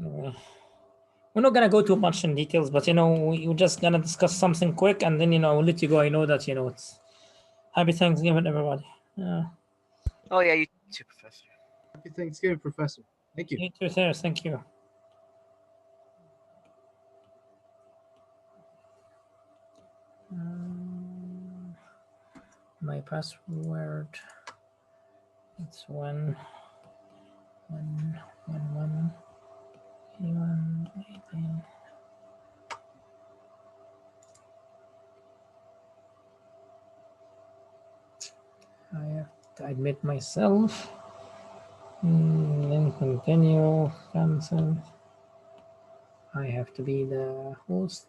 Anyway, we're not gonna go too much in details, but we're just gonna discuss something quick, and then I'll let you go. I know that it's happy Thanksgiving, everybody. Oh yeah, you too, Professor. Happy Thanksgiving, Professor. Thank you. You too, sir. Thank you. My password. It's 1 1 1 1 1 18. I have to admit myself. Then continue. Cancel. I have to be the host.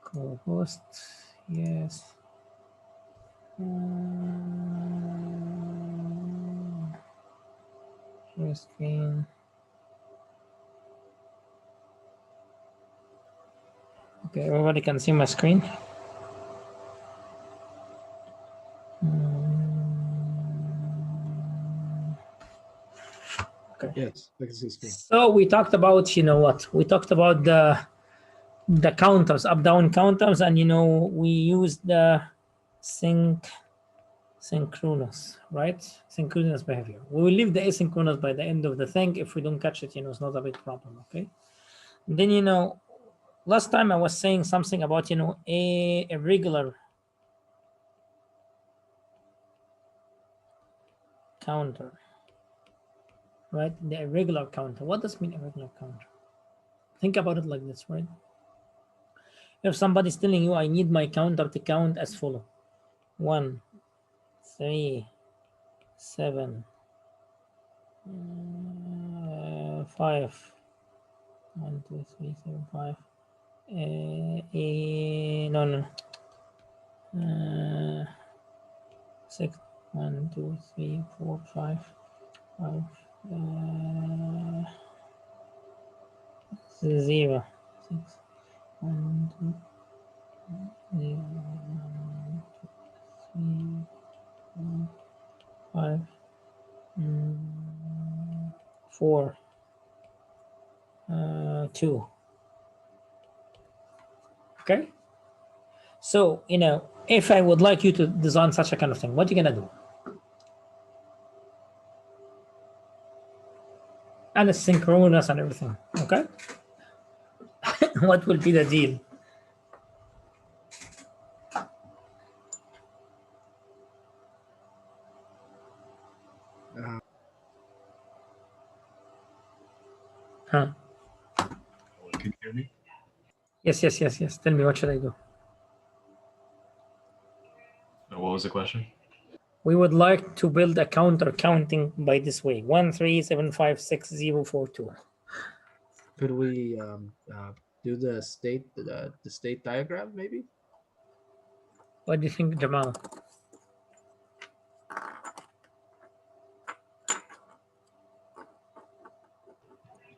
Co-host. Yes. Share screen. Okay, everybody can see my screen. Okay. Yes, I can see the screen. So we talked about, what? We talked about the counters, up-down counters, and we used the synchronous, right? Synchronous behavior. We will leave the asynchronous by the end of the thing. If we don't catch it, it's not a big problem, okay? And then, last time I was saying something about, a irregular counter, right? The irregular counter. What does mean irregular counter? Think about it like this, right? If somebody's telling you, I need my counter to count as follow: 1, 3, 7, 5. 1, 2, 3, 7, 5. No. 6. 1, 2, 3, 4, 5. 5. 0. 6. 1, 2, 0, 1, 2, 3, 4, 5. 4. 2. Okay. So, if I would like you to design such a kind of thing, what are you going to do? And it's synchronous and everything. Okay. What will be the deal? Huh? Can you hear me? Yes. Tell me, what should I do? What was the question? We would like to build a counter counting by this way: 1, 3, 7, 5, 6, 0, 4, 2. Could we do the state diagram maybe? What do you think, Jamal?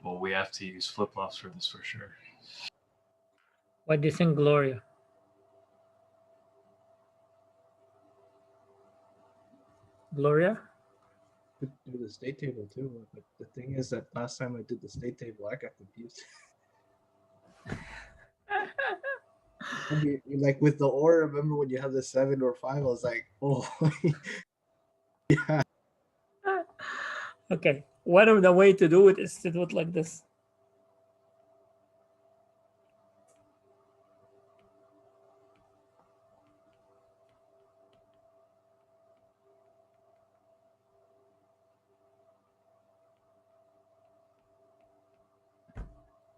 Well, we have to use flip-flops for this for sure. What do you think, Gloria? Gloria? Could do the state table too, but the thing is that last time I did the state table, I got confused. Like with the or, remember when you have the 7 or 5? I was like, oh, yeah. Okay. One of the way to do it is to do it like this.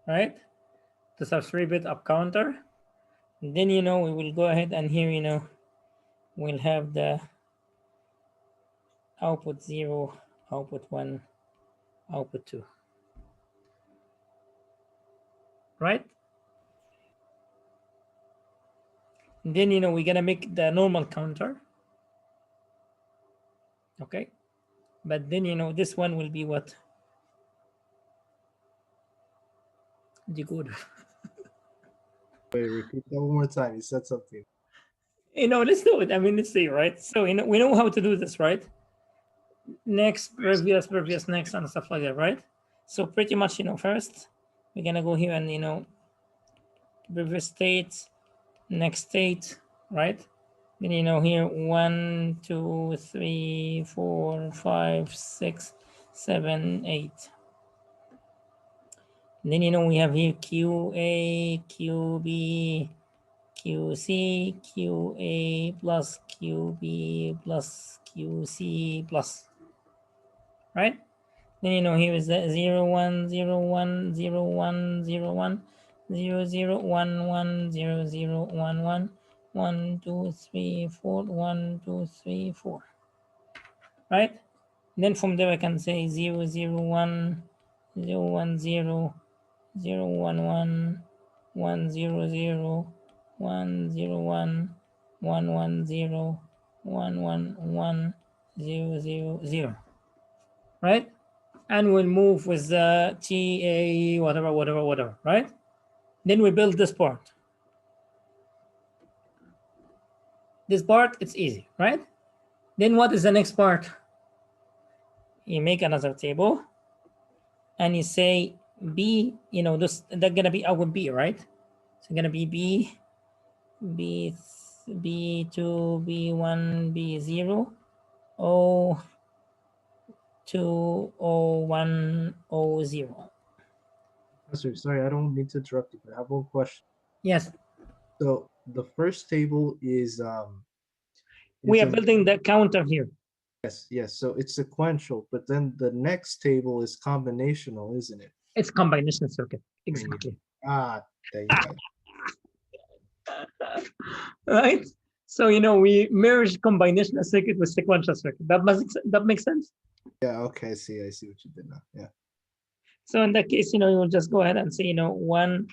Right? This is a 3-bit up counter. And then, we will go ahead and here, we'll have the output 0, output 1, output 2. Right? And then, we're going to make the normal counter. Okay? But then, this one will be what? Decoder. Wait, repeat that one more time. You said something. Let's do it. I mean, let's see, right? So, we know how to do this, right? next, previous, next, and stuff like that, right? So pretty much, first we're gonna go here and previous state, next state, right? Then here 1, 2, 3, 4, 5, 6, 7, 8. Then we have here QA, QB, QC, QA plus, QB plus, QC plus, right? Then here is the 0, 1, 0, 1, 0, 1, 0, 1, 0, 0, 1, 1, 0, 0, 1, 1, 1, 2, 3, 4, 1, 2, 3, 4. Right? Then from there I can say 0, 0, 1, 0, 1, 0, 0, 1, 1, 1, 0, 0, 1, 0, 1, 1, 1, 0, 1, 1, 1, 0, 0, 0. Right? And we'll move with the TA, whatever, right? Then we build this part. This part, it's easy, right? Then what is the next part? You make another table and you say B, that's gonna be our B, right? So gonna be B, B2, B1, B0, O2, O1, O0. Professor, sorry, I don't mean to interrupt you, but I have one question. Yes. So the first table is We are a- building the counter here. yes. So it's sequential, but then the next table is combinational, isn't it? It's combination circuit. Exactly. Ah, there you go. Right? So we merge combinational circuit with sequential circuit. That makes sense. Yeah, okay, I see what you did now. Yeah. So in that case, you will just go ahead and say, 1,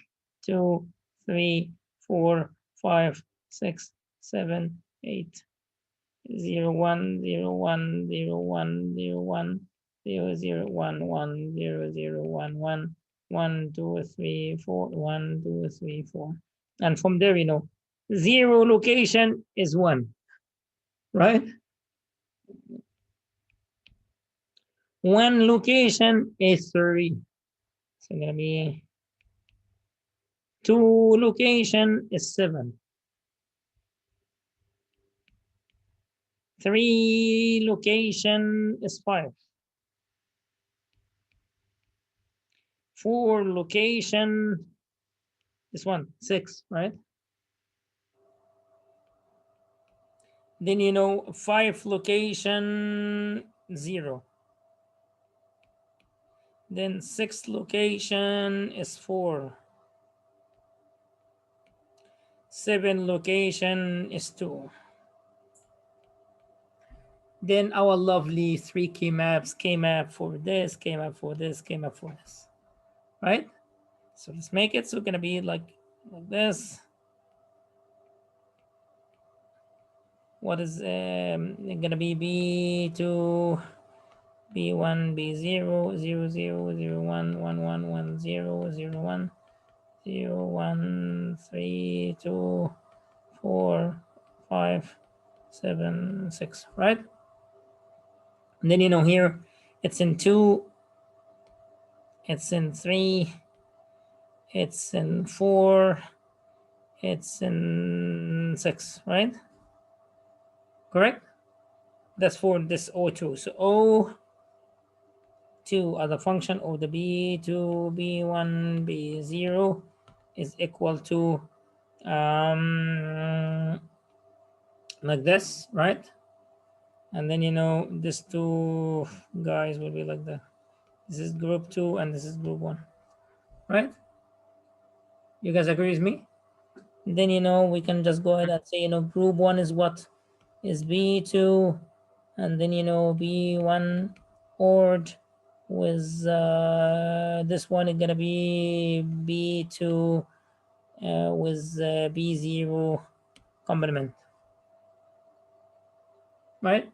2, 3, 4, 5, 6, 7, 8, 0, 1, 0, 1, 0, 1, 0, 1, 0, 0, 1, 1, 0, 0, 1, 1, 1, 2, 3, 4, 1, 2, 3, 4. And from there, 0 location is 1, right? 1 location is 3. So it's gonna be 2 location is 7. 3 location is 5. 4 location is 1, 6, right? Then 5 location 0. Then 6 location is 4. 7 location is 2. Then our lovely 3 key maps, K map for this, K map for this, K map for this, right? So let's make it. So it's gonna be like this. What is gonna be B2, B1, B0, 0, 0, 0, 1, 1, 1, 1, 0, 0, 1, 0, 1, 3, 2, 4, 5, 7, 6, right? And then here it's in 2, it's in 3, it's in 4, it's in 6, right? Correct? That's for this O2. So O2 as a function of the B2, B1, B0 is equal to like this, right? And then these 2 guys will be like that. This is group 2 and this is group 1, right? You guys agree with me? Then we can just go ahead and say group 1 is what? Is B2, and then B1 ORed with this one is gonna be B2 with B0 complement, right?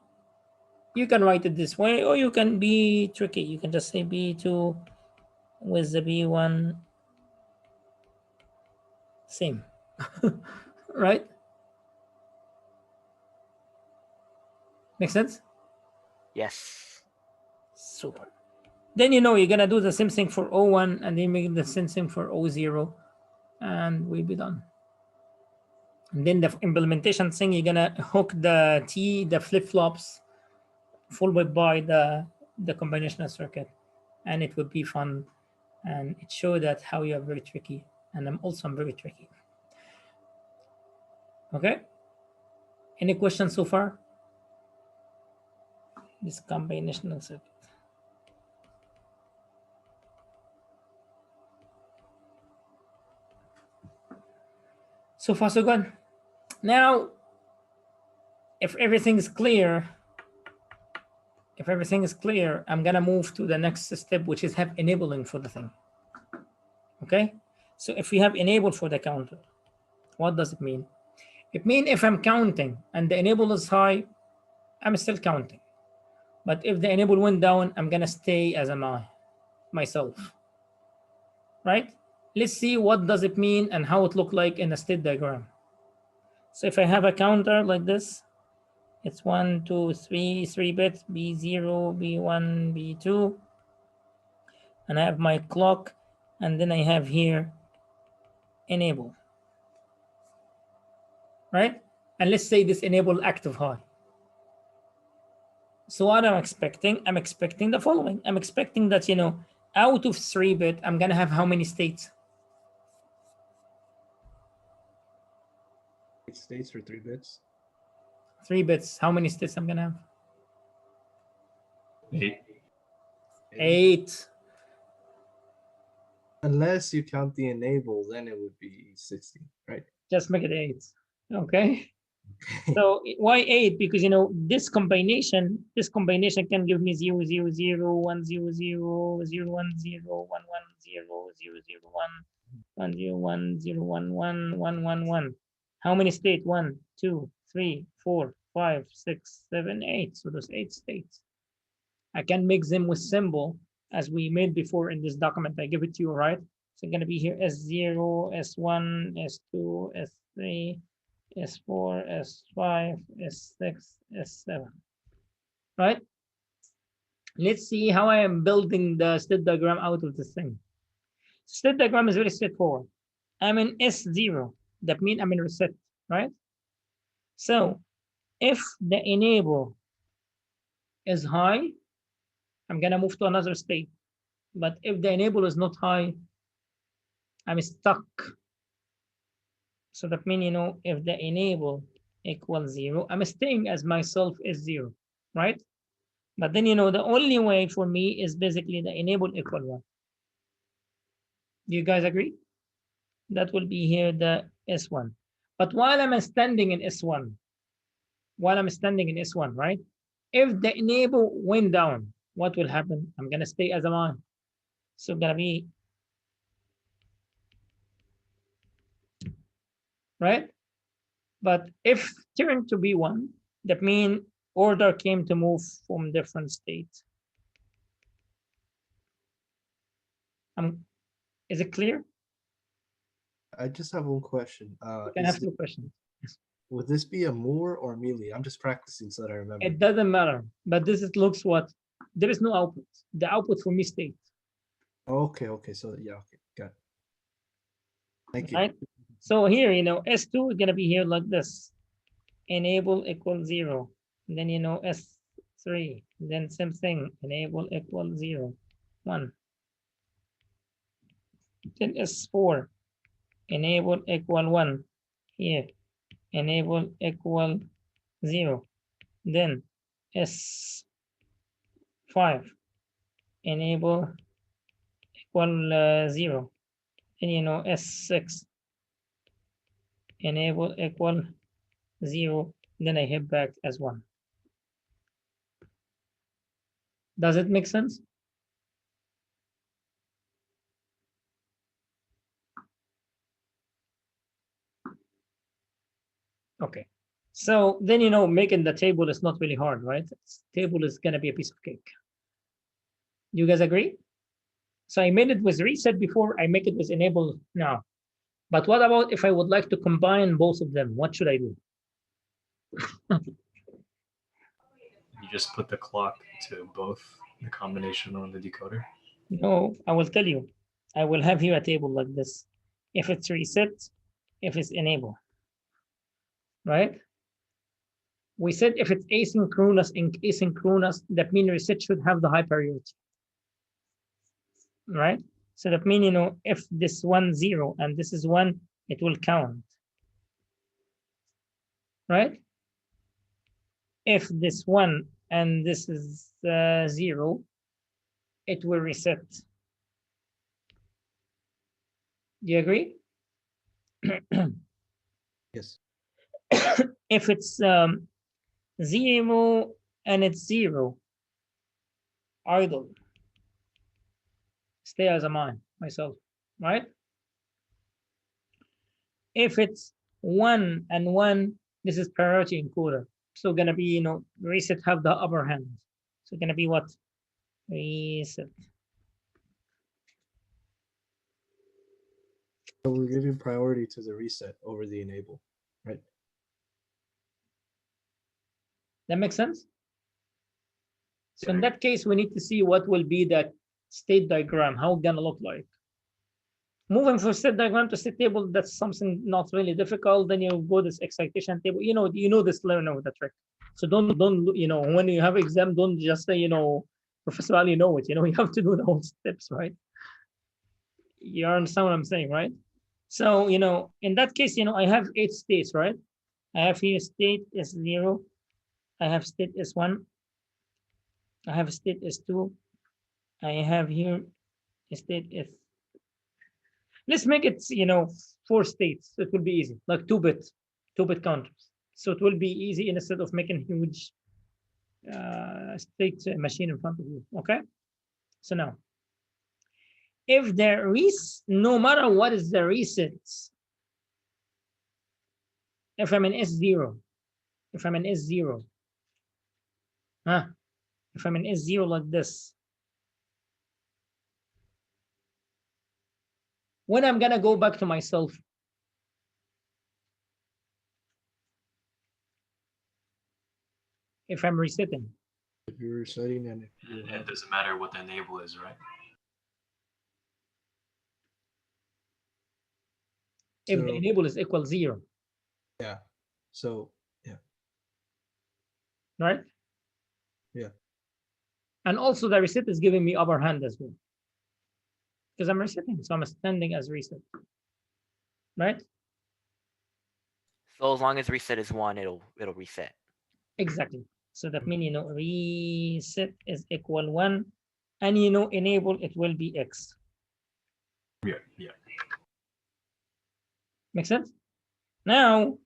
You can write it this way, or you can be tricky. You can just say B2 with the B1 same, right? Make sense? Yes. Super. Then you know you're gonna do the same thing for O1 and then make the same thing for O0, and we'll be done. And then the implementation thing, you're gonna hook the flip-flops followed by the combinational circuit, and it would be fun. And it showed that how you are very tricky, and I'm very tricky. Okay. Any questions so far? This combinational circuit. So far, so good. Now, if everything is clear, I'm gonna move to the next step, which is have enabling for the thing. Okay. So if we have enable for the counter, what does it mean? It means if I'm counting and the enable is high, I'm still counting. But if the enable went down, I'm gonna stay as myself. Right? Let's see what does it mean and how it look like in a state diagram. So if I have a counter like this, it's 1, 2, 3 bits, B0, B1, B2. And I have my clock, and then I have here enable. Right? And let's say this enable active high. So what I'm expecting the following. I'm expecting that, you know, out of 3-bit, I'm gonna have how many states? 8 states for 3 bits. 3 bits. How many states I'm gonna have? 8. 8. Unless you count the enable, then it would be 16, right? Just make it 8. Okay. So why 8? Because, you know, this combination can give me 0, 0, 0, 1, 0, 0, 0, 1, 0, 1, 1, 0, 0, 0, 1, 1, 0, 1, 0, 1, 1, 1, 1, 1. How many states? 1, 2, 3, 4, 5, 6, 7, 8. So those 8 states. I can make them with symbol as we made before in this document. I give it to you, right? So it's going to be here S0, S1, S2, S3, S4, S5, S6, S7, right? Let's see how I am building the state diagram out of this thing. State diagram is very straightforward. I'm in S0. That means I'm in reset, right? So if the enable is high, I'm gonna move to another state. But if the enable is not high, I'm stuck. So that means, you know, if the enable equals 0, I'm staying as myself is 0, right? But then, you know, the only way for me is basically the enable equal 1. Do you guys agree? That will be here the S1. But while I'm standing in S1, right? If the enable went down, what will happen? I'm gonna stay as a I. So gonna be, right? But if turned to be 1, that means order came to move from different states. Is it clear? I just have one question. You can have 2 questions. Would this be a Moore or mealy? I'm just practicing so that I remember. It doesn't matter, but this looks what? There is no output. The output for me state. Okay, so yeah, okay, got it. Thank you. Right? So here, you know, S2 is gonna be here like this. Enable equals 0. And then, you know, S3, then same thing, enable equals 0, 1. Then S4, enable equal 1. Here, enable equal 0. Then S5, enable equal 0. And, you know, S6, enable equal 0. Then I hit back as 1. Does it make sense? Okay. So then, you know, making the table is not really hard, right? Table is going to be a piece of cake. You guys agree? So I made it with reset before, I make it with enable now. But what about if I would like to combine both of them? What should I do? You just put the clock to both The combination on the decoder. No, I will tell you. I will have here a table like this. If it's reset, if it's enable, right? We said if it's asynchronous, that means reset should have the high priority, right? So that means, you know, if this 1 0 and this is 1, it will count, right? If this 1 and this is 0, it will reset. Do you agree? Yes. If it's 0 and it's 0, idle, stay as a mine myself, right? If it's 1 and 1, this is priority encoder. So gonna be, you know, reset have the upper hand. So gonna be what? Reset. So we're giving priority to the reset over the enable, right? That makes sense? So in that case, we need to see what will be the state diagram, how it's gonna look like. Moving from state diagram to state table, that's something not really difficult. Then you go this excitation table. You know this learner with the trick. So don't you know, when you have exam, don't just say, you know, Professor Ali, you know it. You know, you have to do the whole steps, right? You understand what I'm saying, right? So, you know, in that case, you know, I have 8 states, right? I have here state is 0. I have state is 1. I have state is 2. I have here state is. Let's make it, you know, 4 states. So it will be easy, like 2-bit counters. So it will be easy instead of making huge state machine in front of you. Okay. So now, if there is, no matter what is the resets, if I'm in S0, if I'm in S0, if I'm in S0 like this, when I'm gonna go back to myself, if I'm resetting. If you're resetting and if you And it doesn't matter what the enable is, right? If the enable is equal 0. Yeah. So yeah. Right? Yeah. And also the reset is giving me upper hand as well. Because I'm resetting, so I'm standing as reset. Right? So as long as reset is 1, it'll reset. Exactly. So that means, you know, reset is equal 1, and you know, enable it will be X. Yeah, yeah. Make sense? Now,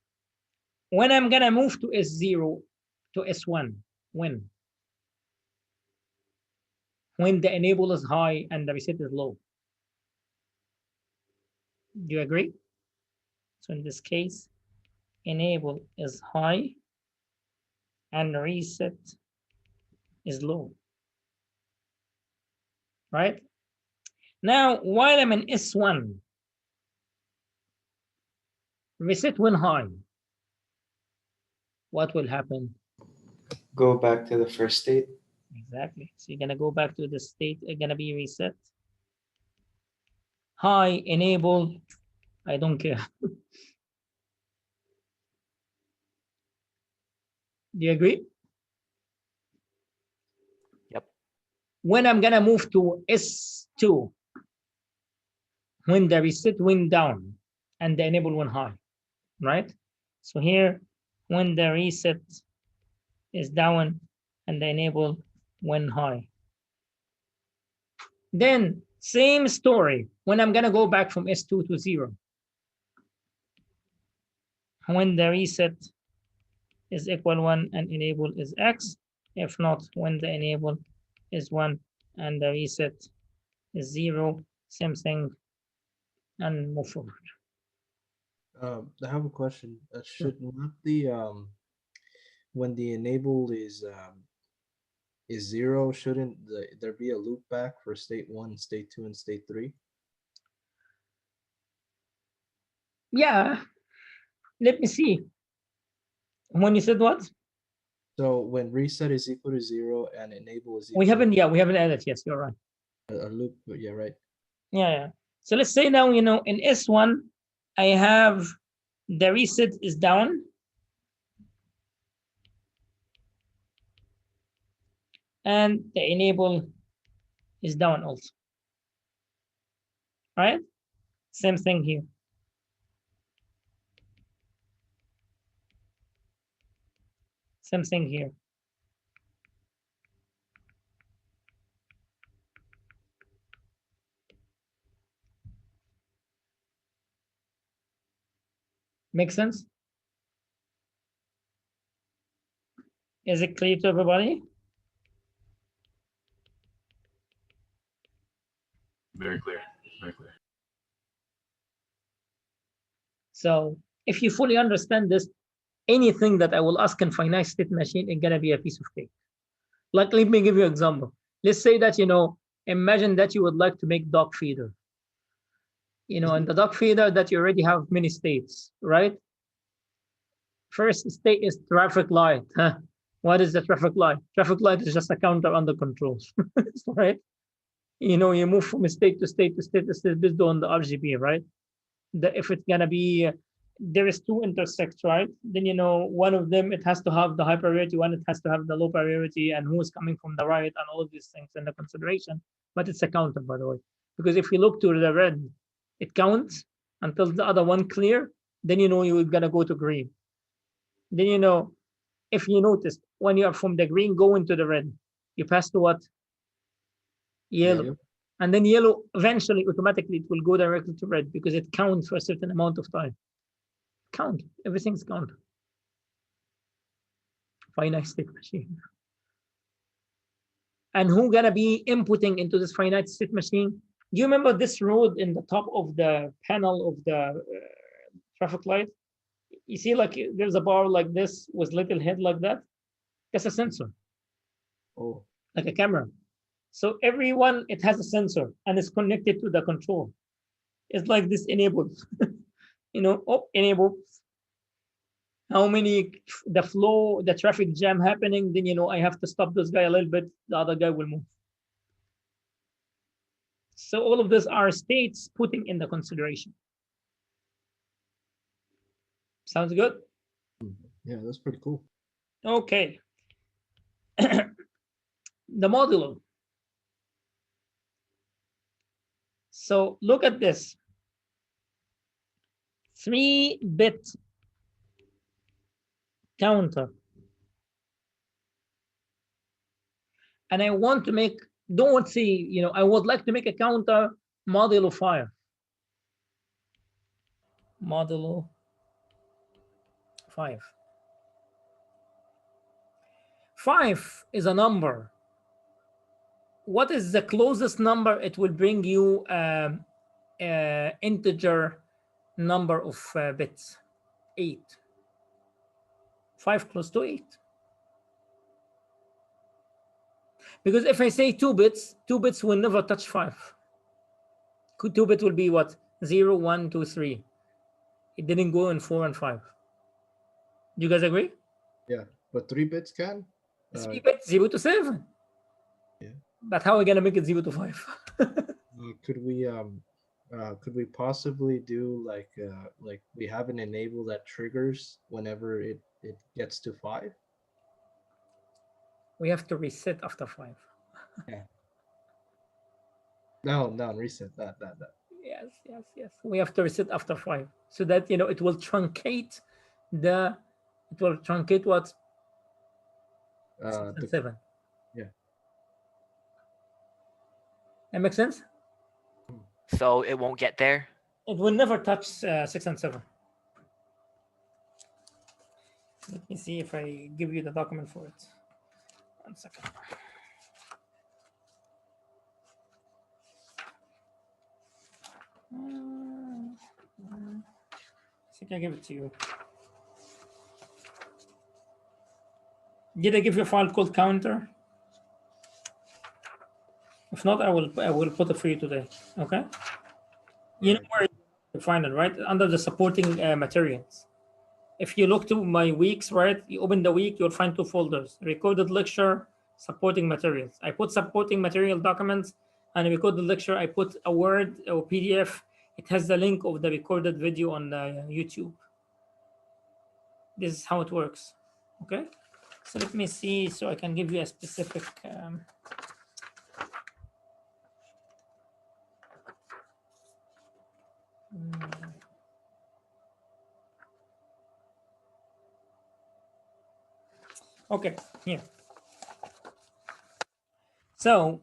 when I'm gonna move to S0 to S1, when the enable is high and the reset is low. Do you agree? So in this case, enable is high and reset is low. Right? Now, while I'm in S1, reset when high, what will happen? Go back to the first state. Exactly. So you're gonna go back to the state, it's gonna be reset. High, enable, I don't care. Do you agree? Yep. When I'm gonna move to S2, when the reset went down and the enable went high, right? So here, when the reset is down and the enable went high. Then same story when I'm gonna go back from S2 to 0. When the reset is equal 1 and enable is X. If not, when the enable is 1 and the reset is 0, same thing, and move forward. I have a question. Should not the when the enable is 0, shouldn't there be a loop back for state 1, state 2, and state 3? Yeah, let me see. When you said what? So when reset is equal to 0 and enable is equal We haven't added. Yes, you're right. a loop, but yeah, right. Yeah. So let's say now, in S1, I have the reset is down. And the enable is down also. Right? Same thing here. Same thing here. Make sense? Is it clear to everybody? Very clear. Very clear. So if you fully understand this, anything that I will ask in finite state machine is gonna be a piece of cake. Like, let me give you an example. Let's say that, imagine that you would like to make dog feeder. And the dog feeder that you already have many states, right? First state is traffic light. Huh? What is the traffic light? Traffic light is just a counter under control, right? You move from state to state to state to state based on the RGB, right? If it's gonna be, there is two intersects, right? Then one of them, it has to have the high priority, one it has to have the low priority, and who is coming from the right, and all of these things in the consideration. But it's a counter, by the way, because if you look to the red, it counts until the other one clear. Then you're gonna go to green. Then if you notice, when you are from the green going to the red, you pass to what? Yellow. And then yellow, eventually, automatically, it will go directly to red because it counts for a certain amount of time. Count. Everything's count. Finite state machine. And who gonna be inputting into this finite state machine? Do you remember this road in the top of the panel of the traffic light? You see, like, there's a bar like this with little head like that. That's a sensor. Oh. Like a camera. So everyone, it has a sensor and it's connected to the control. It's like this enabled, enable. How many, the flow, the traffic jam happening, then, I have to stop this guy a little bit, the other guy will move. So all of these are states putting in the consideration. Sounds good? Yeah, that's pretty cool. Okay. The modulo. So look at this. 3-bit counter. And I want to make, don't see, I would like to make a counter modulo 5. Modulo 5. 5 is a number. What is the closest number it will bring you integer number of bits? 8. 5 close to 8. Because if I say 2 bits, 2 bits will never touch 5. 2 bit will be what? 0, 1, 2, 3. It didn't go in 4 and 5. Do you guys agree? Yeah, but 3 bits can? 3 bits, 0 to 7. Yeah. But how are we gonna make it 0 to 5? Could we possibly do like we have an enable that triggers whenever it gets to 5? We have to reset after 5. Yeah. No, reset that. Yes. We have to reset after 5 so that it will truncate what? 6 and 7. Yeah. That makes sense? So it won't get there? It will never touch 6 and 7. Let me see if I give you the document for it. 1 second. I think I give it to you. Did I give you a file called counter? If not, I will put it for you today. Okay. You know where you find it, right? Under the supporting materials. If you look to my weeks, right, you open the week, you'll find 2 folders: recorded lecture, supporting materials. I put supporting material documents, and recorded lecture, I put a Word or PDF. It has the link of the recorded video on YouTube. This is how it works. Okay, so let me see, so I can give you a specific okay, here. So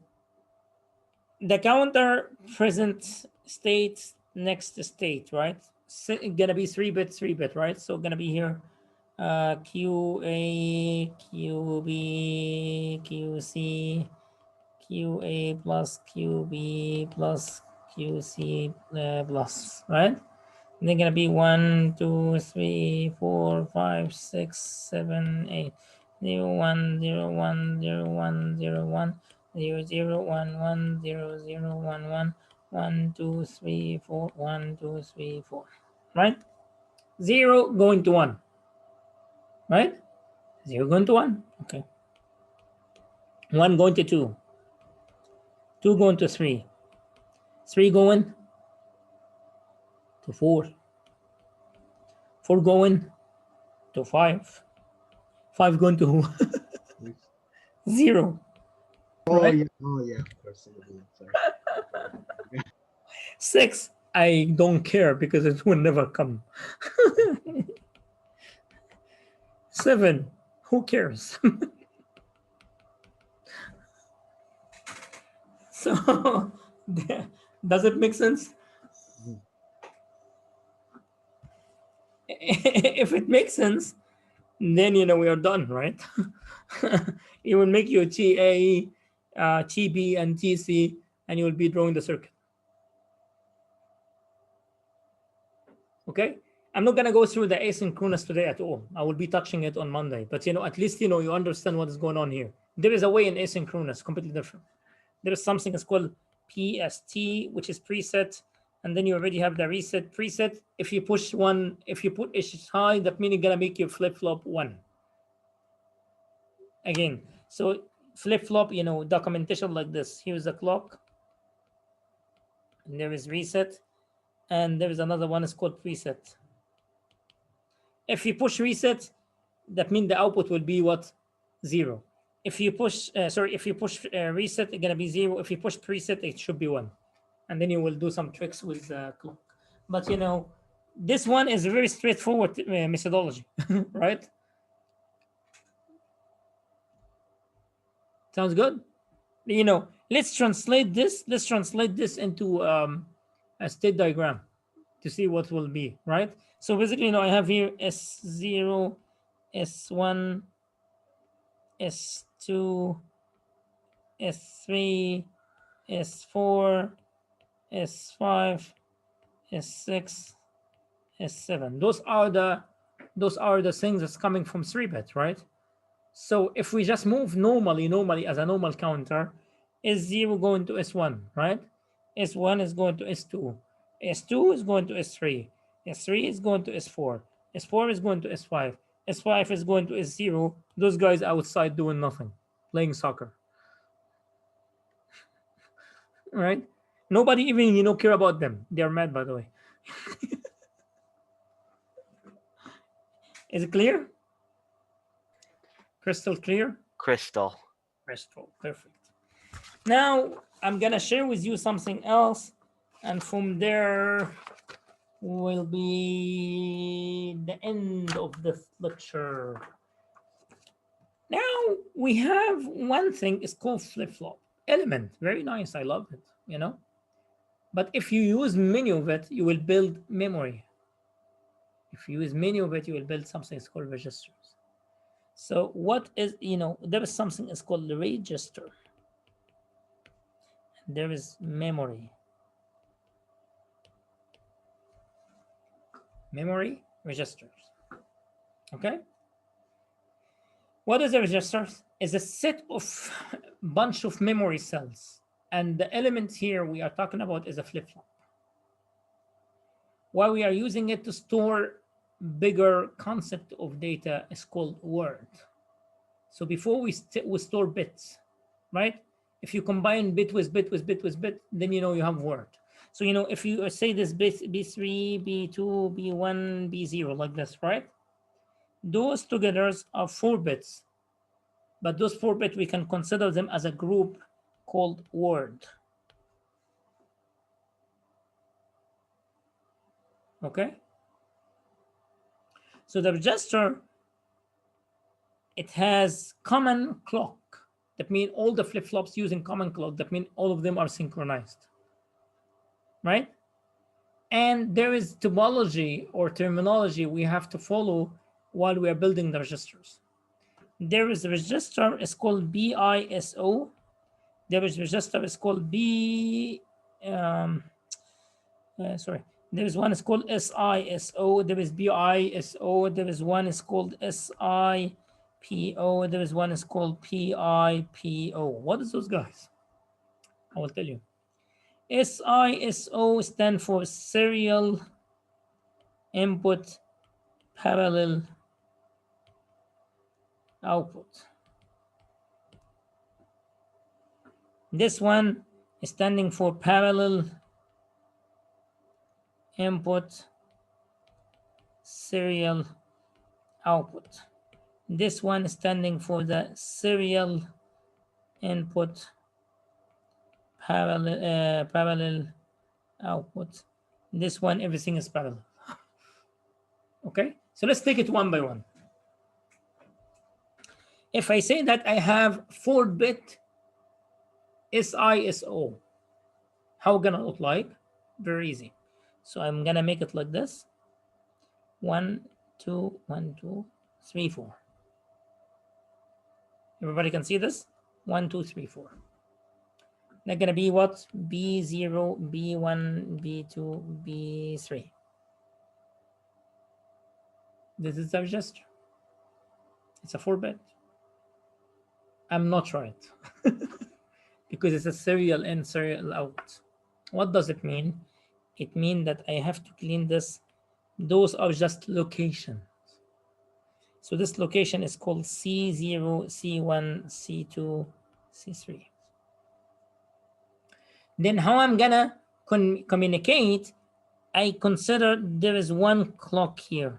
the counter present state, next state, right? Gonna be 3-bit, 3-bit, right? So gonna be here QA, QB, QC, QA plus QB plus QC plus, right? And they're gonna be 1, 2, 3, 4, 5, 6, 7, 8, 0, 1, 0, 1, 0, 1, 0, 1, 0, 0, 1, 1, 0, 0, 1, 1, 1, 2, 3, 4, 1, 2, 3, 4, right? 0 going to 1, right? 0 going to 1, okay. 1 going to 2, 2 going to 3, 3 going to 4, 4 going to 5, 5 going to 0. Oh Right? yeah, oh yeah, of course. Sorry. 6, I don't care because it will never come. 7, who cares? So, does it make sense? Mhm. If it makes sense, then we are done, right? It will make you TA, TB, and TC, and you will be drawing the circuit. Okay, I'm not gonna go through the asynchronous today at all. I will be touching it on Monday, but at least you understand what is going on here. There is a way in asynchronous, completely different. There is something that's called PST, which is preset, and then you already have the reset preset. If you push 1, if you put H high, that means it's gonna make you flip flop 1. Again, so flip flop, documentation like this. Here's the clock, and there is reset, and there is another one is called preset. If you push reset, that means the output will be what? 0. If you push reset, it's gonna be 0. If you push preset, it should be 1, and then you will do some tricks with the clock. But this one is a very straightforward methodology. Right? Sounds good. Let's translate this into a state diagram to see what will be, right? So basically, I have here S0, S1, S2, S3, S4, S5, S6, S7. Those are the things that's coming from 3-bit, right? So if we just move normally as a normal counter, S0 going to S1, right? S1 is going to S2. S2 is going to S3. S3 is going to S4. S4 is going to S5. S5 is going to S0. Those guys outside doing nothing, playing soccer. Right? Nobody even care about them. They're mad, by the way. Is it clear? Crystal clear? Crystal. Crystal, perfect. Now I'm gonna share with you something else, and from there will be the end of this lecture. Now we have one thing, it's called flip-flop element. Very nice, I love it, But if you use many of it, you will build memory. If you use many of it, you will build something that's called registers. So what is, there is something that's called the register. There is memory. Memory registers. Okay? What is a register? It's a set of bunch of memory cells. And the element here we are talking about is a flip-flop. Why we are using it to store bigger concept of data is called word. So before we store bits, right? If you combine bit with bit with bit with bit, then you have word. So if you say this bit B3, B2, B1, B0 like this, right? Those together are 4 bits. But those 4 bits, we can consider them as a group called word. Okay? So the register, it has common clock. That means all the flip-flops using common clock. That means all of them are synchronized. Right? And there is topology or terminology we have to follow while we are building the registers. There is a register, it's called BISO. There is register, it's called there is one is called SISO, there is BISO, there is one is called SIPO, there is one is called PIPO. What is those guys? I will tell you. SISO stand for serial input parallel output. This one is standing for parallel input serial output. This one is standing for the serial input parallel output. This one, everything is parallel. Okay, so let's take it one by one. If I say that I have 4-bit SISO, how gonna look like? Very easy. So I'm gonna make it like this. 1, 2, 1, 2, 3, 4. Everybody can see this? 1, 2, 3, 4. They're gonna be what? B0, B1, B2, B3. This is the register. It's a 4-bit. I'm not right. Because it's a serial in, serial out. What does it mean? It means that I have to clean this. Those are just locations. So this location is called C0, C1, C2, C3. Then how I'm gonna communicate, I consider there is one clock here.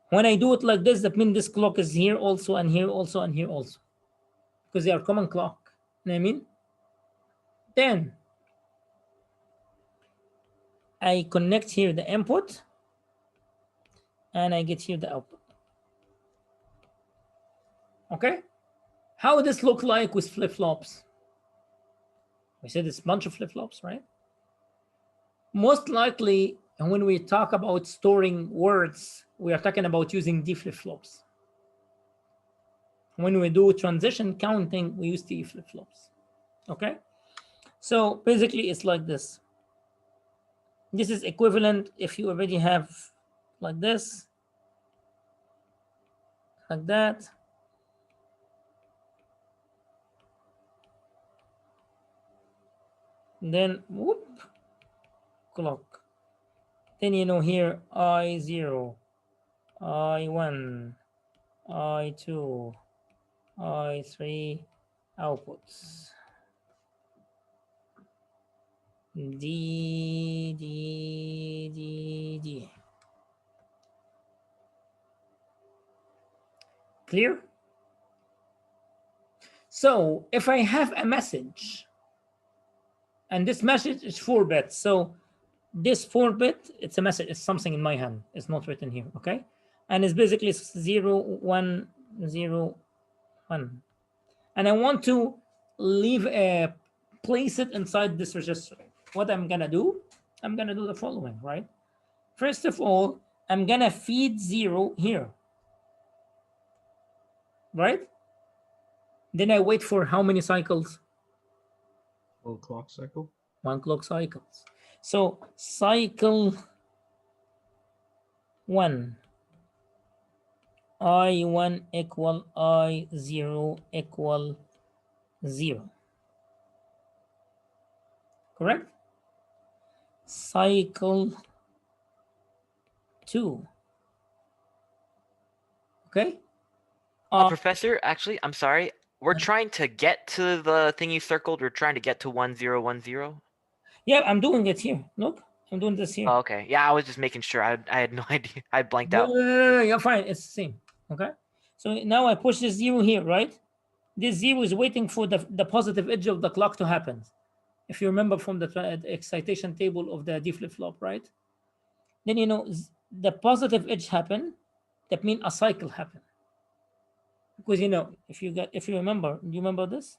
When I do it like this, that means this clock is here also, and here also, and here also. Because they are common clock. You know what I mean? Then I connect here the input, and I get here the output. Okay? How would this look like with flip-flops? We said it's a bunch of flip-flops, right? Most likely, when we talk about storing words, we are talking about using D flip-flops. When we do transition counting, we use T flip-flops. Okay? So basically, it's like this. This is equivalent if you already have like this, like that. Then whoop, clock. Then here I0, I1, I2, I3 outputs. D, D, D, D. Clear? So if I have a message, and this message is 4 bits, so this 4-bit, it's a message, it's something in my hand. It's not written here, okay? And it's basically 0, 1, 0, 1. And I want to place it inside this register. What I'm gonna do, I'm gonna do the following, right? First of all, I'm gonna feed 0 here, right? Then I wait for how many cycles? 1 clock cycle. 1 clock cycles. So cycle 1, I1 equal I0 equal 0. Correct? Cycle 2, Okay. Professor, actually, I'm sorry. We're trying to get to the thing you circled. We're trying to get to 1010. Yeah, I'm doing it here. Look, I'm doing this here. Oh, okay. Yeah, I was just making sure. I had no idea. I blanked out. No, you're fine. It's the same. Okay. So now I push this 0 here, right? This 0 is waiting for the positive edge of the clock to happen. If you remember from the excitation table of the D flip-flop, right? Then the positive edge happen. That means a cycle happen. Because if you remember, do you remember this?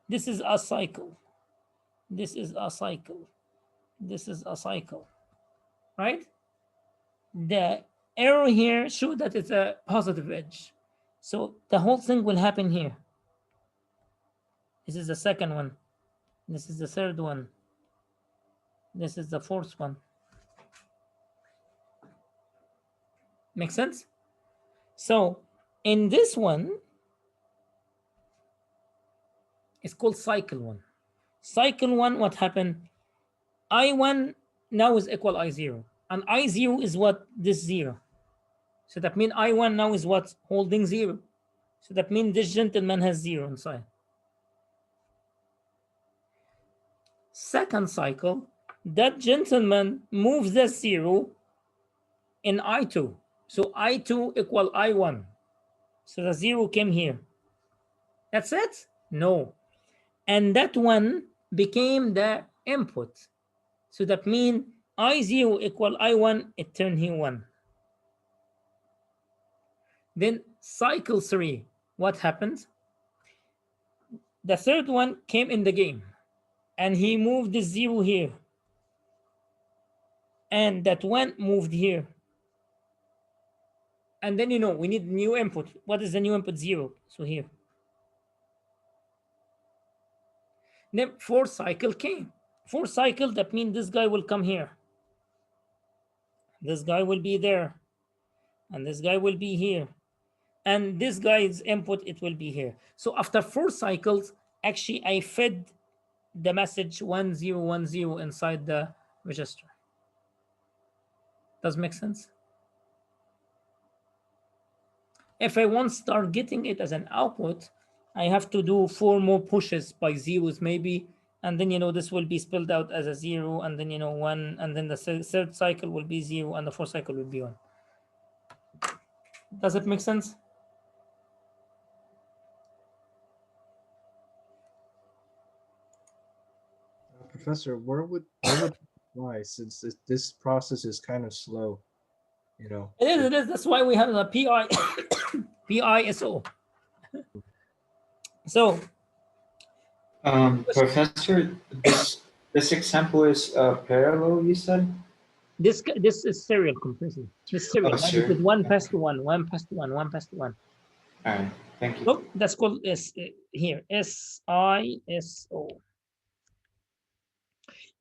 This is a cycle. This is a cycle. This is a cycle, right? The arrow here shows that it's a positive edge. So the whole thing will happen here. This is the second one. This is the third one. This is the fourth one. Make sense? So in this one, it's called cycle 1. Cycle 1, what happened? I1 now is equal I0. And I0 is what? This 0. So that means I1 now is what? Holding 0. So that means this gentleman has 0 inside. Second cycle, that gentleman moves the 0 in I2. So I2 equal I1. So the 0 came here. That's it? No. And that one became the input. So that means I0 equal I1, it turned here 1. Then cycle 3, what happened? The third one came in the game and he moved the 0 here. And that one moved here. And then we need new input. What is the new input? 0. So here. Then fourth cycle came. Fourth cycle, that means this guy will come here. This guy will be there. And this guy will be here. And this guy's input, it will be here. So after 4 cycles, actually I fed the message 1010 inside the register. Does make sense? If I want to start getting it as an output, I have to do 4 more pushes by zeros maybe, and then this will be spelled out as a 0, and then 1, and then the third cycle will be 0, and the fourth cycle will be 1. Does it make sense? Professor, where would why, since this process is kind of slow, It is. That's why we have the PISO. So, Professor, this example is parallel, you said? this is serial comparison. This serial. Oh, serial. With 1 pass to 1, 1 pass to 1, 1 pass to 1. All right, thank you. Look, that's called here SISO.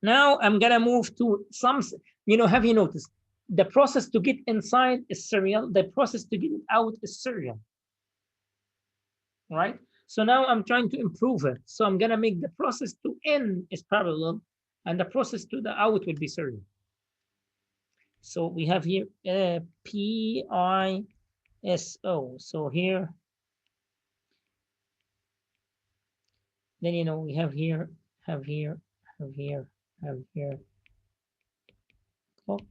Now I'm gonna move to some. Have you noticed the process to get inside is serial? The process to get it out is serial, right? So now I'm trying to improve it. So I'm gonna make the process to in is parallel, and the process to the out will be serial. So we have here PISO. So here, then we have here, have here, clock.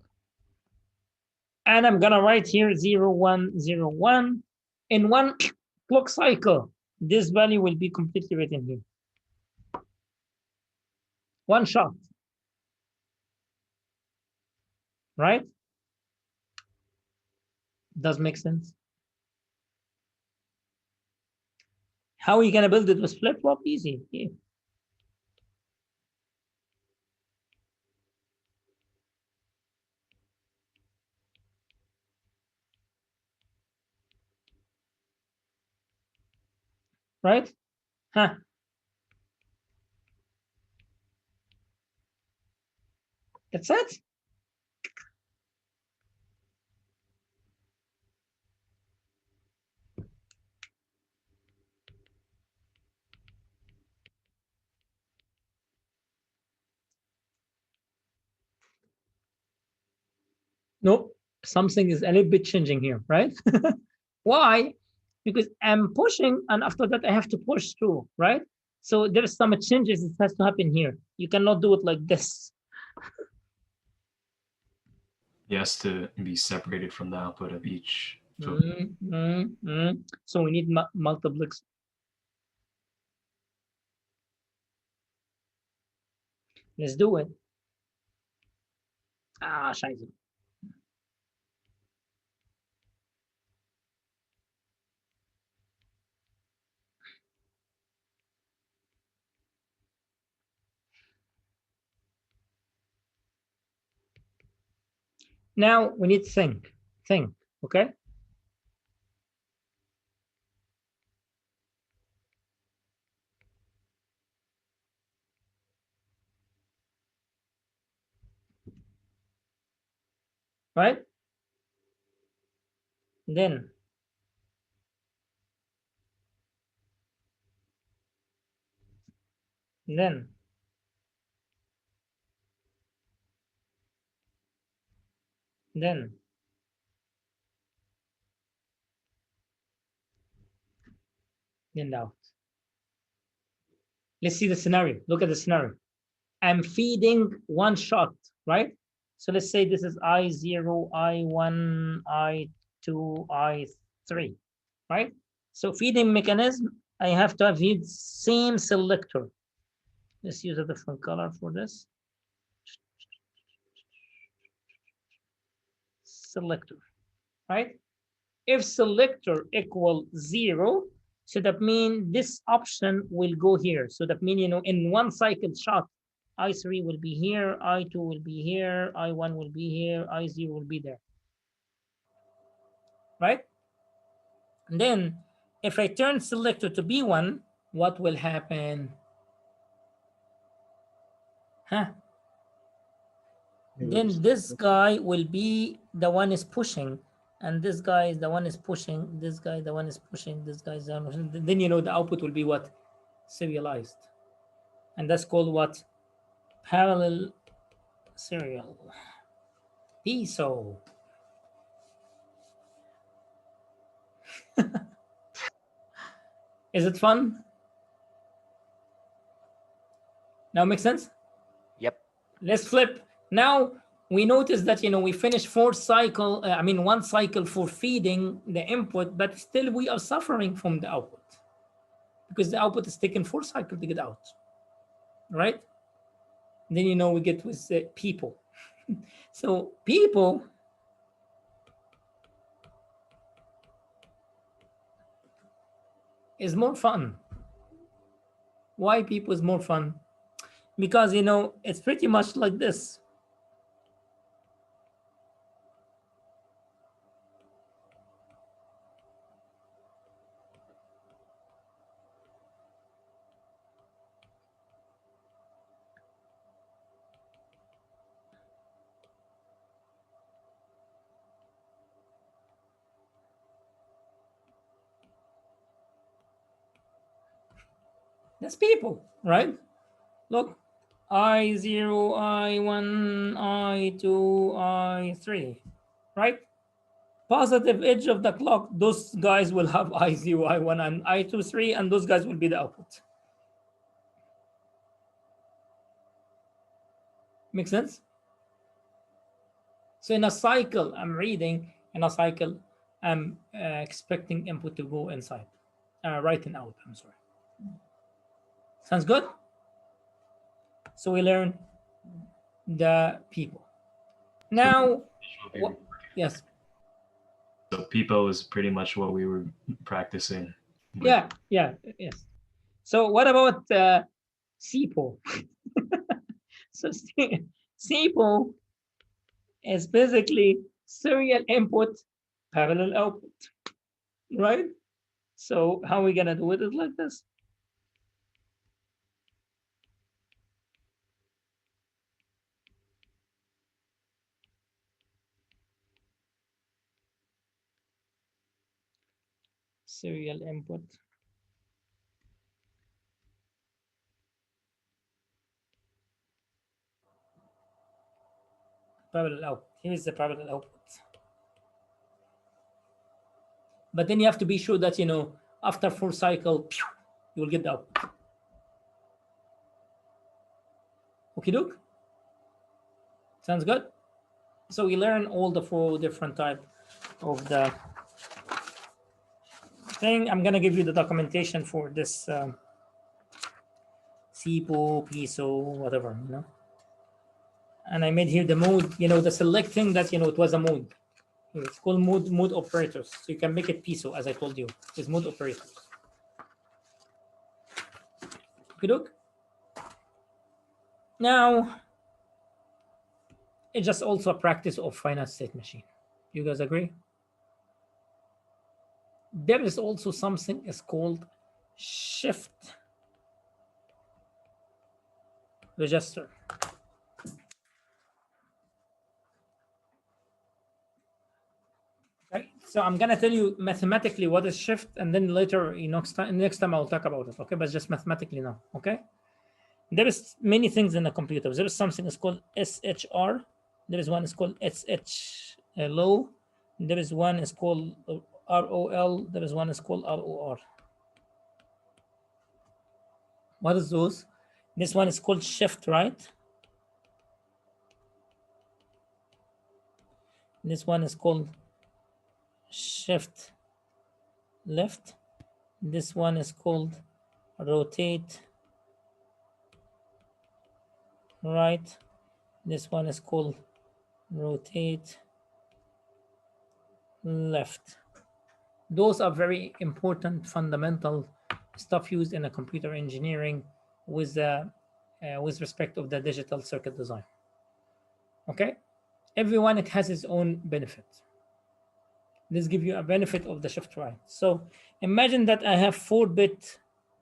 And I'm gonna write here 0101 in 1 clock cycle. This value will be completely written here. 1 shot. Right? Does make sense? How are you gonna build it with flip-flop? Easy. Yeah. Right? Huh. That's it. Nope, something is a little bit changing here, right? Why? Because I'm pushing, and after that I have to push through, right? So there's some changes that has to happen here. You cannot do it like this. He has to be separated from the output of each. So So we need multiplex. Let's do it. Ah, scheiße. Now we need to think, okay? Right? Then then out. Let's see the scenario. Look at the scenario. I'm feeding one shot, right? So let's say this is I0, I1, I2, I3, right? So feeding mechanism, I have to have the same selector. Let's use a different color for this. Selector, right? If selector equal 0, so that means this option will go here. So that means, in one cycle shot, I3 will be here, I2 will be here, I1 will be here, I0 will be there. Right? And then if I turn selector to B1, what will happen? Huh? Then this guy will be the one is pushing, and this guy is the one is pushing, this guy the one is pushing, this guy is the one. Then the output will be what? Serialized. And that's called what? Parallel serial. PSO. Is it fun? Now make sense? Yep. Let's flip. Now we notice that we finished one cycle for feeding the input, but still we are suffering from the output because the output is taking 4 cycles to get out, right? Then we get with people. So people is more fun. Why people is more fun? Because it's pretty much like this. That's people, right? Look, I0, I1, I2, I3, right? Positive edge of the clock, those guys will have I0, I1, and I2, 3, and those guys will be the output. Make sense? So in a cycle, I'm reading. In a cycle, I'm expecting input to go inside. Writing out, I'm sorry. Sounds good? So we learn the people. Now, yes. So people is pretty much what we were practicing. Yeah, yes. So what about SIPO? So SIPO is basically serial input, parallel output, right? So how are we gonna do it is like this. Serial input. Parallel output. Here is the parallel output. But then you have to be sure that, after 4 cycle, you will get the output. Okay, Duke? Sounds good? So we learn all the 4 different type of the thing. I'm gonna give you the documentation for this SIPO, PISO, whatever, And I made here the mode, the selecting that, it was a mode. It's called mode operators. So you can make it PISO, as I told you, with mode operators. Okay, look. Now, it's just also a practice of finite state machine. You guys agree? There is also something is called shift register. Right. So I'm gonna tell you mathematically what is shift, and then later, next time I'll talk about it. Okay, but just mathematically now. Okay. There is many things in the computer. There is something is called SHR. There is one is called SH low. There is one is called ROL. There is one is called ROR. What is those? This one is called shift right. This one is called shift left. This one is called rotate right. This one is called rotate left. Those are very important fundamental stuff used in a computer engineering with respect of the digital circuit design. Okay, everyone it has its own benefit. This gives you a benefit of the shift right. So imagine that I have 4-bit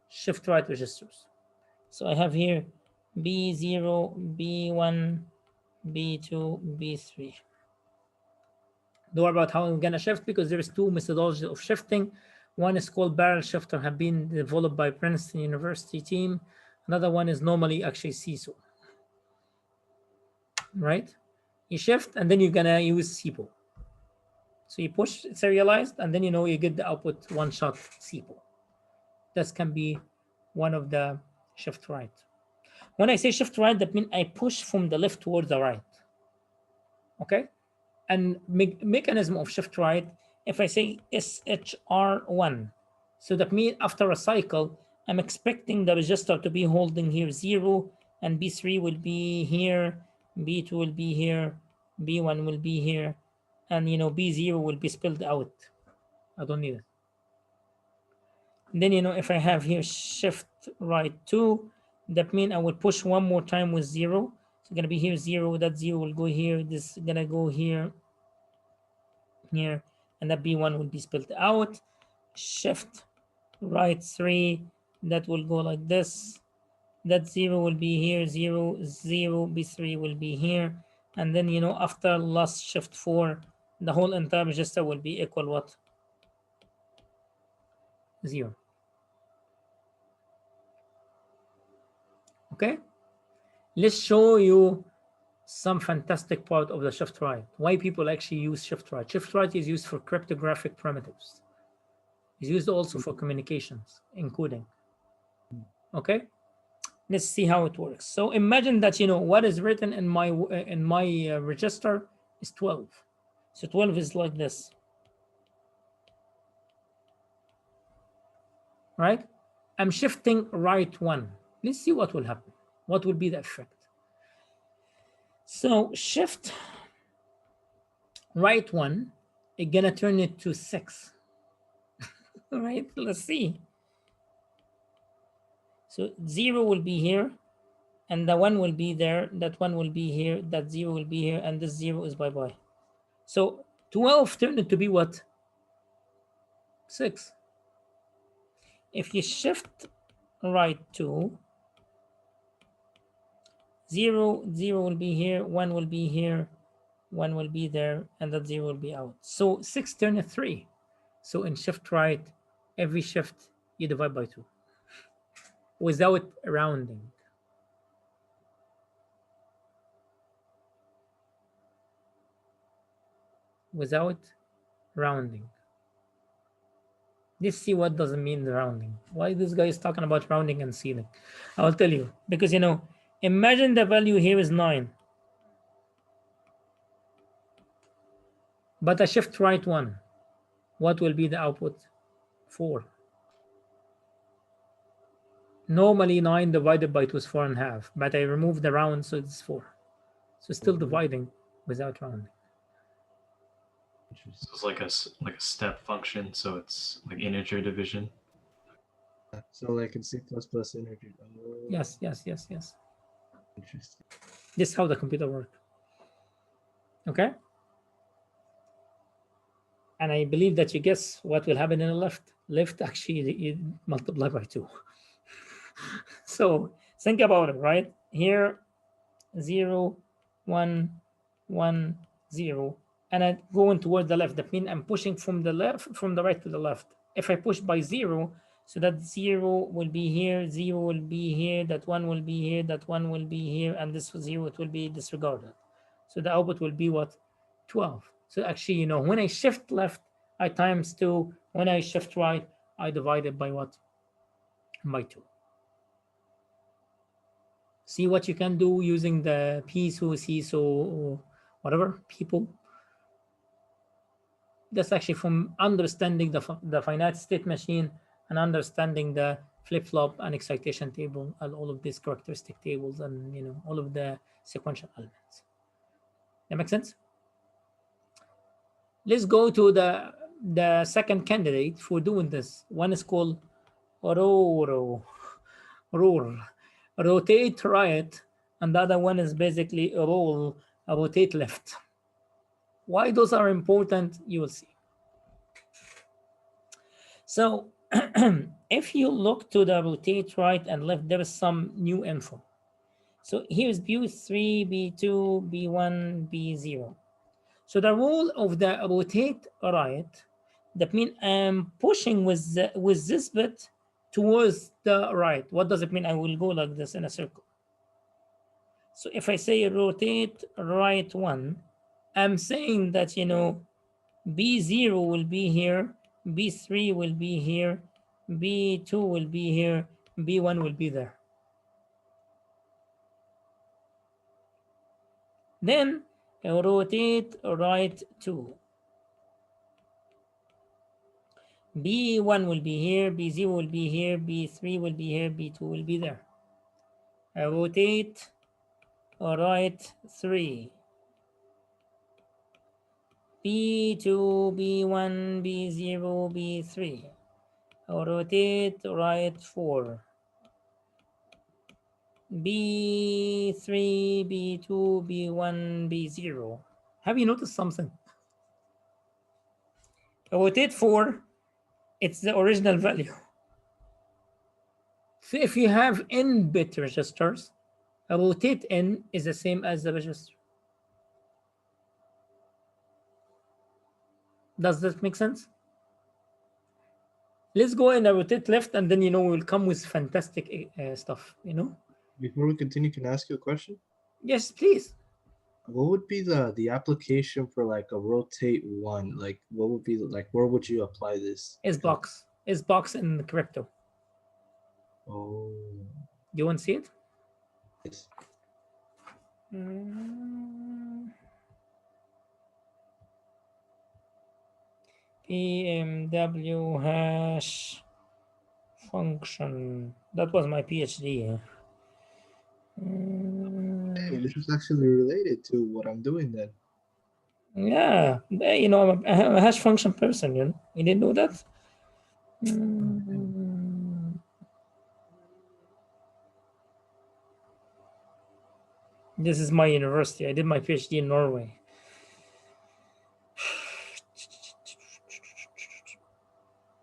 shift right registers. So I have here B0, B1, B2, B3. Don't worry about how I'm gonna shift, because there is 2 methodologies of shifting. One is called barrel shifter, have been developed by Princeton University team. Another one is normally actually CISO. Right? You shift and then you're gonna use SIPO. So you push serialized and then you get the output one shot SIPO. This can be one of the shift right. When I say shift right, that means I push from the left towards the right. Okay? And mechanism of shift right, if I say SHR1, so that means after a cycle, I'm expecting the register to be holding here 0, and B3 will be here, B2 will be here, B1 will be here, and B0 will be spelled out. I don't need it. And then if I have here shift right 2, that means I will push one more time with 0. It's gonna be here 0, that 0 will go here, this is gonna go here, and that B1 will be spelled out. Shift right 3, that will go like this. That 0 will be here, 0, 0, B3 will be here. And then, after last shift 4, the whole entire register will be equal what? 0. Okay? Let's show you some fantastic part of the shift right. Why people actually use shift right. Shift right is used for cryptographic primitives. It's used also for communications, encoding. Okay? Let's see how it works. So imagine that what is written in my register is 12. So 12 is like this, right? I'm shifting right 1. Let's see what will happen. What will be the effect? So shift right 1, it's gonna turn it to 6. All right, let's see. So 0 will be here, and the 1 will be there, that 1 will be here, that 0 will be here, and this 0 is bye-bye. So 12 turned it to be what? 6. If you shift right 2, 0, 0 will be here, 1 will be here, 1 will be there, and that 0 will be out. So 6 turned 3. So in shift right, every shift you divide by 2 without rounding. without rounding. Let's see what doesn't mean the rounding. Why this guy is talking about rounding and sealing? I'll tell you. Because, imagine the value here is 9. But I shift right 1. What will be the output? 4. Normally 9 divided by 2 is 4.5. But I remove the round, so it's 4. So it's still dividing without rounding. So it's like a step function. So it's like integer division. So like in C++ integer. Yes. Interesting. This is how the computer works. Okay? And I believe that you guess what will happen in the left. Left, actually, you multiply by 2. So think about it, right? Here, 0, 1, 1, 0. And I'm going toward the left. That means I'm pushing from the right to the left. If I push by 0, so that 0 will be here, 0 will be here, that 1 will be here, that 1 will be here, and this 0, it will be disregarded. So the output will be what? 12. So actually, when I shift left, I times 2. When I shift right, I divide it by what? By 2. See what you can do using the PSO, CSO, whatever, people. That's actually from understanding the finite state machine and understanding the flip-flop and excitation table and all of these characteristic tables and all of the sequential elements. That makes sense? Let's go to the second candidate for doing this. One is called rotate right, and the other one is basically rotate left. Why those are important, you will see. So if you look to the rotate right and left, there is some new info. So here's B3, B2, B1, B0. So the rule of the rotate right, that means I'm pushing with this bit towards the right. What does it mean? I will go like this in a circle. So if I say rotate right 1, I'm saying that, B0 will be here, B3 will be here, B2 will be here, B1 will be there. Then rotate right 2. B1 will be here, B0 will be here, B3 will be here, B2 will be there. Rotate right 3. B2, B1, B0, B3. Rotate right 4. B3, B2, B1, B0. Have you noticed something? Rotate 4, it's the original value. So if you have n bit registers, rotate n is the same as the register. Does that make sense? Let's go and rotate left, and then we'll come with fantastic stuff. Before we continue, can I ask you a question? Yes, please. What would be the application for like a rotate 1? Like what would be like, where would you apply this? Is box in crypto. Oh. You want to see it? Yes. PMW hash function. That was my PhD. Hey, this is actually related to what I'm doing then. Yeah, I'm a hash function person. You didn't know that? This is my university. I did my PhD in Norway.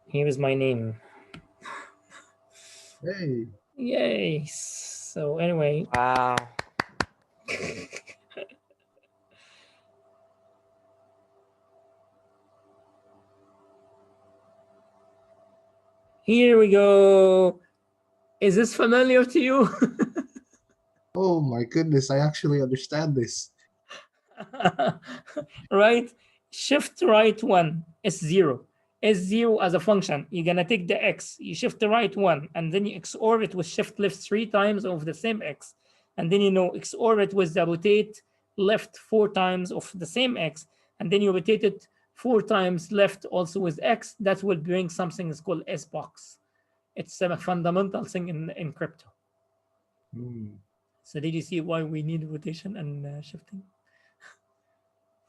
Here is my name. Hey. Yay. So anyway. Wow. Here we go. Is this familiar to you? Oh my goodness, I actually understand this. Right? shift right 1 is 0. Is 0 as a function. You're gonna take the x, you shift the right 1, and then you XOR it with shift left 3 times of the same x. And then XOR it with the rotate left 4 times of the same x, and then you rotate it 4 times left also with x. That will bring something that's called S box. It's a fundamental thing in crypto. So did you see why we need rotation and shifting?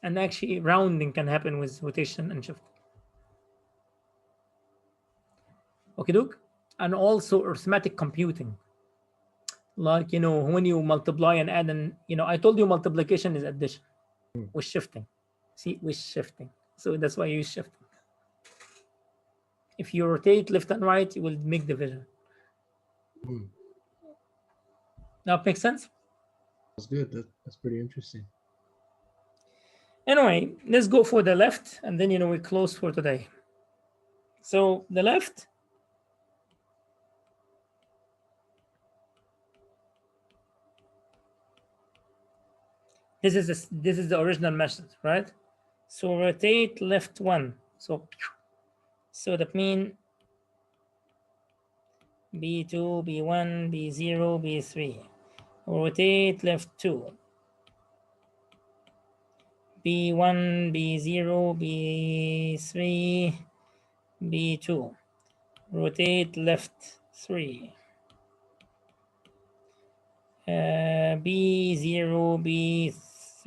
And actually rounding can happen with rotation and shifting. Okay, Doc. And also arithmetic computing. Like, when you multiply and add, and, I told you multiplication is addition with shifting. See, with shifting. So that's why you use shifting. If you rotate left and right, you will make division. That makes sense? That's good. That's pretty interesting. Anyway, let's go for the left, and then, we close for today. So the left, this is the original method, right? So rotate left 1. So that means B2, B1, B0, B3. Rotate left 2. B1, B0, B3, B2. Rotate left 3. B0, B3,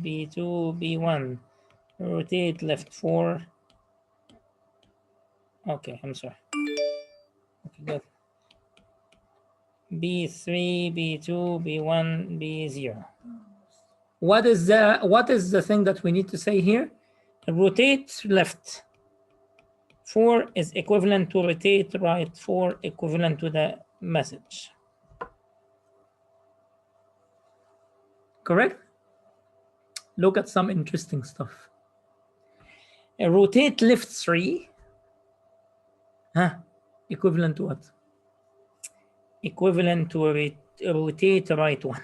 B2, B1. Rotate left 4. Okay, I'm sorry. Okay, good. B3, B2, B1, B0. What is the thing that we need to say here? Rotate left 4 is equivalent to rotate right 4, equivalent to the message. Correct? Look at some interesting stuff. Rotate left 3, equivalent to what? Equivalent to rotate right 1.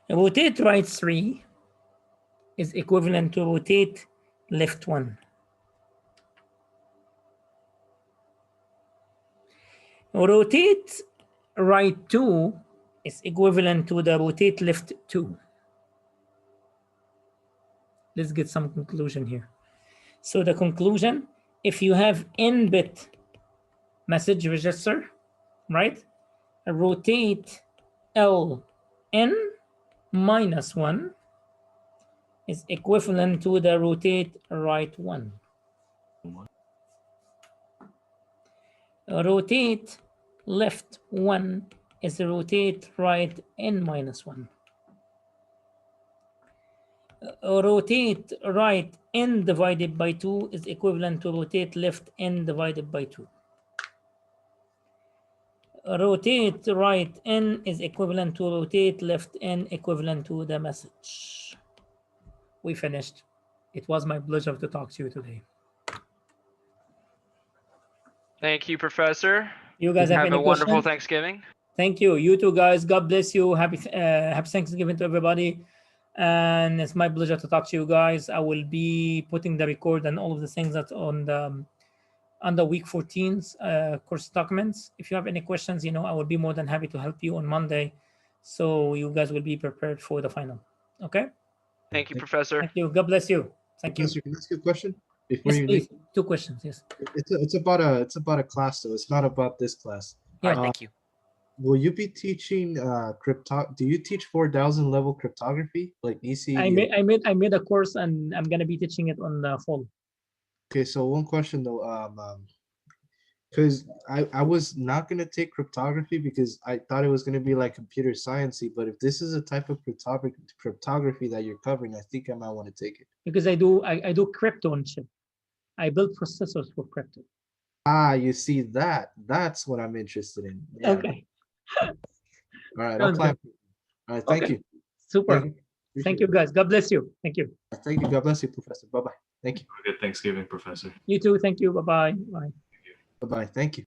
Rotate right 3 is equivalent to rotate left 1. Rotate right 2 is equivalent to the rotate left 2. Let's get some conclusion here. So the conclusion, if you have n-bit message register, right? Rotate Ln minus 1 is equivalent to the rotate right 1. Rotate left 1 is rotate right n minus 1. Rotate right n divided by 2 is equivalent to rotate left n divided by 2. Rotate right n is equivalent to rotate left n equivalent to the message. We finished. It was my pleasure to talk to you today. Thank you, Professor. You guys have any a wonderful questions? Thanksgiving. Thank you. You too, guys. God bless you. Happy Thanksgiving to everybody. And it's my pleasure to talk to you guys. I will be putting the record and all of the things that on the week 14's course documents. If you have any questions, I will be more than happy to help you on Monday, so you guys will be prepared for the final. Okay. Thank you, Professor. Thank you. God bless you. Thank you. Professor, can I ask you a question before Yes, you please. leave? 2 questions. Yes. It's about a class though. It's not about this class. Yeah. All right, thank you. Will you be teaching do you teach 4000 level cryptography like ECE? I made a course, and I'm gonna be teaching it on the fall. Okay, so one question though, because I was not gonna take cryptography because I thought it was gonna be like computer sciencey, but if this is a type of cryptography that you're covering, I think I might want to take it. Because I do crypto on chip. I build processors for crypto. Ah, you see that's what I'm interested in. Yeah. Okay. All right, Sounds I'll plan. good. All right, thank Okay. you. Super. Thank you. Thank you, guys. God bless you. Thank you. Thank you. God bless you, Professor. Bye bye. Thank you. Have a good Thanksgiving, Professor. You too. Thank you. Bye-bye. Bye. Bye bye. Thank you.